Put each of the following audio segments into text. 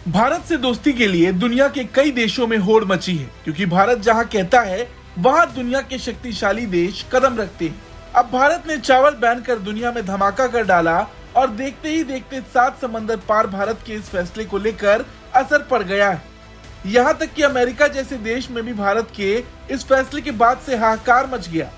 भारत से दोस्ती के लिए दुनिया के कई देशों में होड़ मची है, क्योंकि भारत जहां कहता है वहां दुनिया के शक्तिशाली देश कदम रखते हैं। अब भारत ने चावल बैन कर दुनिया में धमाका कर डाला और देखते ही देखते 7 समंदर पार भारत के इस फैसले को लेकर असर पड़ गया है। यहाँ तक कि अमेरिका जैसे देश में भी भारत के इस फैसले के बाद से हाहाकार मच गया।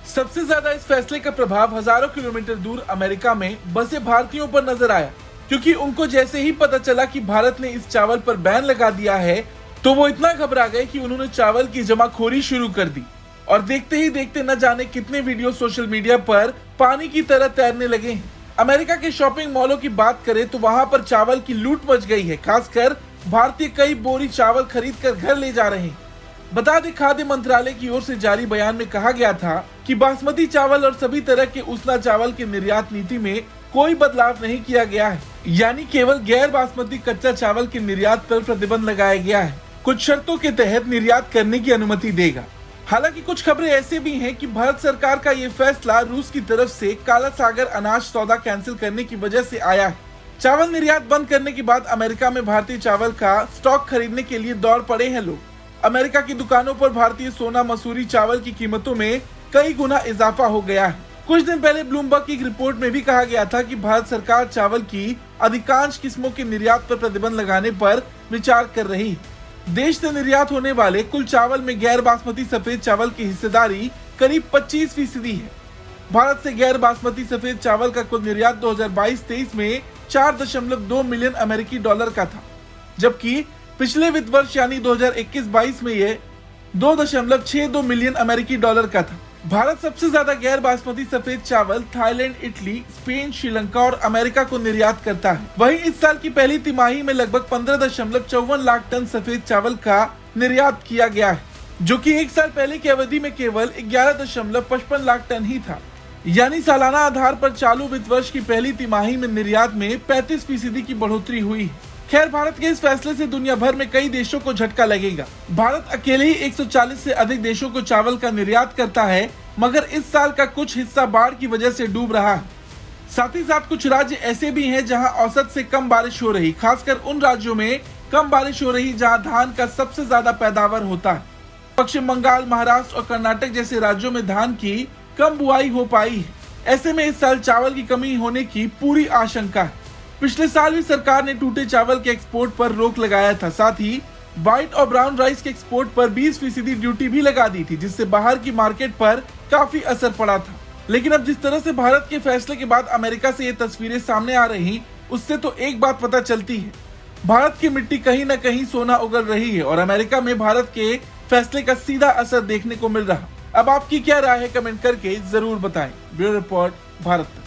सबसे ज्यादा इस फैसले का प्रभाव हजारों किलोमीटर दूर अमेरिका में बसे भारतीयों पर नजर आया, क्योंकि उनको जैसे ही पता चला कि भारत ने इस चावल पर बैन लगा दिया है तो वो इतना घबरा गए कि उन्होंने चावल की जमाखोरी शुरू कर दी और देखते ही देखते न जाने कितने वीडियो सोशल मीडिया पर पानी की तरह तैरने लगे हैं। अमेरिका के शॉपिंग मॉलों की बात करें तो वहां पर चावल की लूट मच गई है। खासकर भारतीय कई बोरी चावल खरीद कर घर ले जा रहे हैं। बता दें, खाद्य मंत्रालय की ओर से जारी बयान में कहा गया था कि बासमती चावल और सभी तरह के उसना चावल के निर्यात नीति में कोई बदलाव नहीं किया गया है, यानी केवल गैर बासमती कच्चा चावल के निर्यात पर प्रतिबंध लगाया गया है। कुछ शर्तों के तहत निर्यात करने की अनुमति देगा। हालांकि कुछ खबरें ऐसे भी हैं कि भारत सरकार का ये फैसला रूस की तरफ से काला सागर अनाज सौदा कैंसिल करने की वजह से आया है। चावल निर्यात बंद करने के बाद अमेरिका में भारतीय चावल का स्टॉक खरीदने के लिए दौड़ पड़े हैं लोग। अमेरिका की दुकानों पर भारतीय सोना मसूरी चावल की कीमतों में कई गुना इजाफा हो गया है। कुछ दिन पहले ब्लूमबर्ग की एक रिपोर्ट में भी कहा गया था कि भारत सरकार चावल की अधिकांश किस्मों के निर्यात पर प्रतिबंध लगाने पर विचार कर रही है। देश से निर्यात होने वाले कुल चावल में गैर बासमती सफेद चावल की हिस्सेदारी करीब 25% है। भारत से गैर बासमती सफेद चावल का कुल निर्यात 2022-23 में 4.2 मिलियन अमेरिकी डॉलर का था, जबकि पिछले वित्त वर्ष यानी 2021-22 में ये 2.62 मिलियन अमेरिकी डॉलर का था। भारत सबसे ज्यादा गैर बासमती सफेद चावल थाईलैंड, इटली, स्पेन, श्रीलंका और अमेरिका को निर्यात करता है। वहीं इस साल की पहली तिमाही में लगभग 15.54 लाख टन सफेद चावल का निर्यात किया गया है, जो कि एक साल पहले की अवधि में केवल 11.55 लाख टन ही था। यानी सालाना आधार पर चालू वित्त वर्ष की पहली तिमाही में निर्यात में 35% की बढ़ोतरी हुई है। खैर, भारत के इस फैसले से दुनिया भर में कई देशों को झटका लगेगा। भारत अकेले ही 140 से अधिक देशों को चावल का निर्यात करता है, मगर इस साल का कुछ हिस्सा बाढ़ की वजह से डूब रहा है। साथ ही साथ कुछ राज्य ऐसे भी हैं जहां औसत से कम बारिश हो रही, खासकर उन राज्यों में कम बारिश हो रही जहां धान का सबसे ज्यादा पैदावार होता है। पश्चिम बंगाल, महाराष्ट्र और कर्नाटक जैसे राज्यों में धान की कम बुआई हो पाई है। ऐसे में इस साल चावल की कमी होने की पूरी आशंका है। पिछले साल भी सरकार ने टूटे चावल के एक्सपोर्ट पर रोक लगाया था। साथ ही व्हाइट और ब्राउन राइस के एक्सपोर्ट पर 20% ड्यूटी भी लगा दी थी, जिससे बाहर की मार्केट पर काफी असर पड़ा था। लेकिन अब जिस तरह से भारत के फैसले के बाद अमेरिका से ये तस्वीरें सामने आ रही, उससे तो एक बात पता चलती है, भारत की मिट्टी कहीं न कहीं सोना उगल रही है और अमेरिका में भारत के फैसले का सीधा असर देखने को मिल रहा। अब आपकी क्या राय है, कमेंट करके जरूर बताएं। Bureau report, Bharat.